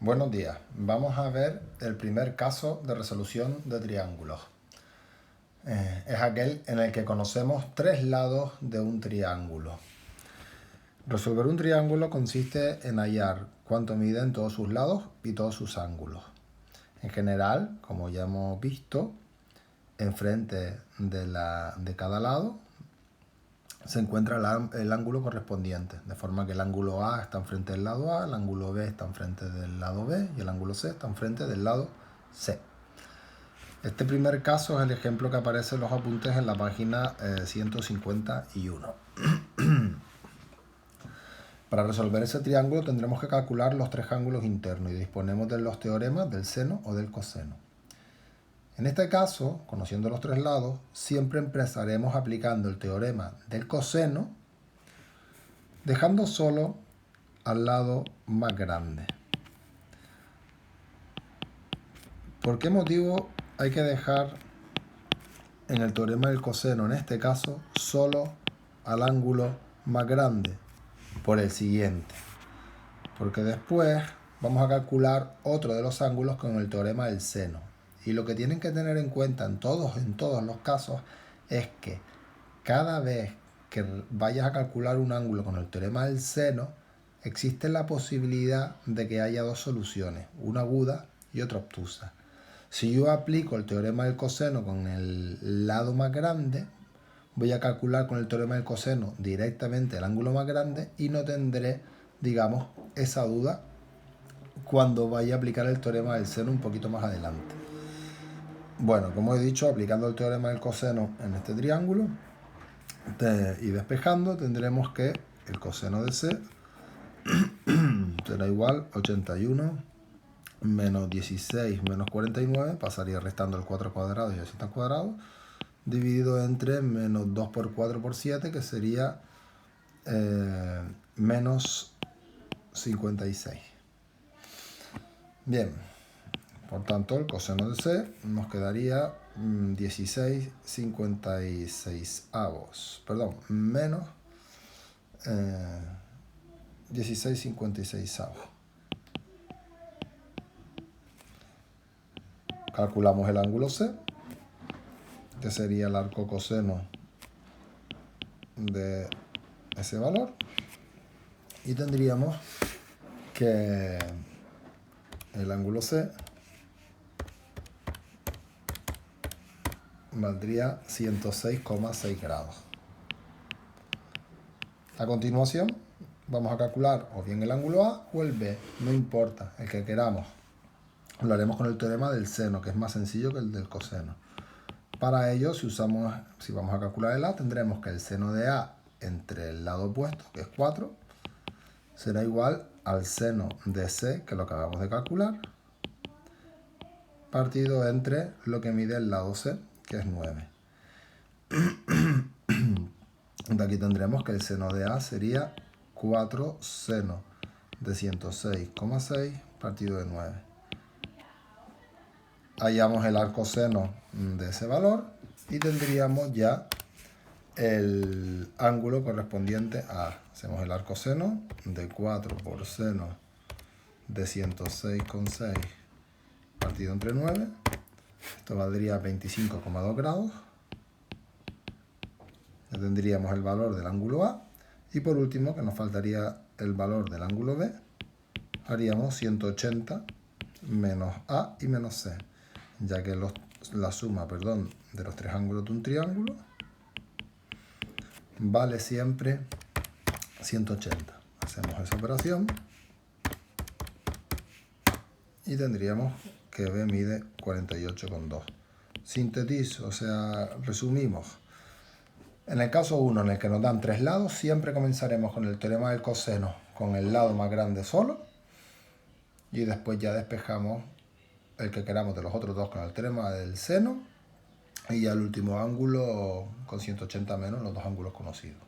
Buenos días. Vamos a ver el primer caso de resolución de triángulos. Es aquel en el que conocemos tres lados de un triángulo. Resolver un triángulo consiste en hallar cuánto miden todos sus lados y todos sus ángulos. En general, como ya hemos visto, enfrente de cada lado se encuentra el ángulo correspondiente, de forma que el ángulo A está enfrente del lado A, el ángulo B está enfrente del lado B y el ángulo C está enfrente del lado C. Este primer caso es el ejemplo que aparece en los apuntes en la página 151. Para resolver ese triángulo tendremos que calcular los tres ángulos internos y disponemos de los teoremas del seno o del coseno. En este caso, conociendo los tres lados, siempre empezaremos aplicando el teorema del coseno, dejando solo al lado más grande. ¿Por qué motivo hay que dejar en el teorema del coseno, en este caso, solo al ángulo más grande? Por el siguiente. Porque después vamos a calcular otro de los ángulos con el teorema del seno. Y lo que tienen que tener en cuenta en todos los casos es que cada vez que vayas a calcular un ángulo con el teorema del seno, existe la posibilidad de que haya dos soluciones, una aguda y otra obtusa. Si yo aplico el teorema del coseno con el lado más grande, voy a calcular con el teorema del coseno directamente el ángulo más grande y no tendré, digamos, esa duda cuando vaya a aplicar el teorema del seno un poquito más adelante. Bueno, como he dicho, aplicando el teorema del coseno en este triángulo y despejando, tendremos que el coseno de C será igual a 81 menos 16 menos 49, pasaría restando el 4 cuadrado y el 7 cuadrado, dividido entre menos 2 por 4 por 7, que sería menos 56. Bien, por tanto el coseno de C nos quedaría 16/56, perdón, menos 16/56. Calculamos el ángulo C, que sería el arco coseno de ese valor, y tendríamos que el ángulo C valdría 106,6 grados. A continuación vamos a calcular o bien el ángulo A o el B, no importa, el que queramos. Lo haremos con el teorema del seno, que es más sencillo que el del coseno. Para ello, si vamos a calcular el A, tendremos que el seno de A entre el lado opuesto, que es 4, será igual al seno de C, que lo acabamos de calcular, partido entre lo que mide el lado C, que es 9. De aquí tendremos que el seno de A sería 4 seno de 106,6 partido de 9. Hallamos el arcoseno de ese valor y tendríamos ya el ángulo correspondiente a, hacemos el arcoseno de 4 por seno de 106,6 partido entre 9, esto valdría 25,2 grados. Ya tendríamos el valor del ángulo A y por último, que nos faltaría el valor del ángulo B, haríamos 180 menos A y menos C, ya que la suma de los tres ángulos de un triángulo vale siempre 180. Hacemos esa operación y tendríamos que B mide 48,2. Sintetizo, o sea, resumimos. En el caso 1, en el que nos dan tres lados, siempre comenzaremos con el teorema del coseno con el lado más grande solo y después ya despejamos el que queramos de los otros dos con el teorema del seno y ya el último ángulo con 180 menos los dos ángulos conocidos.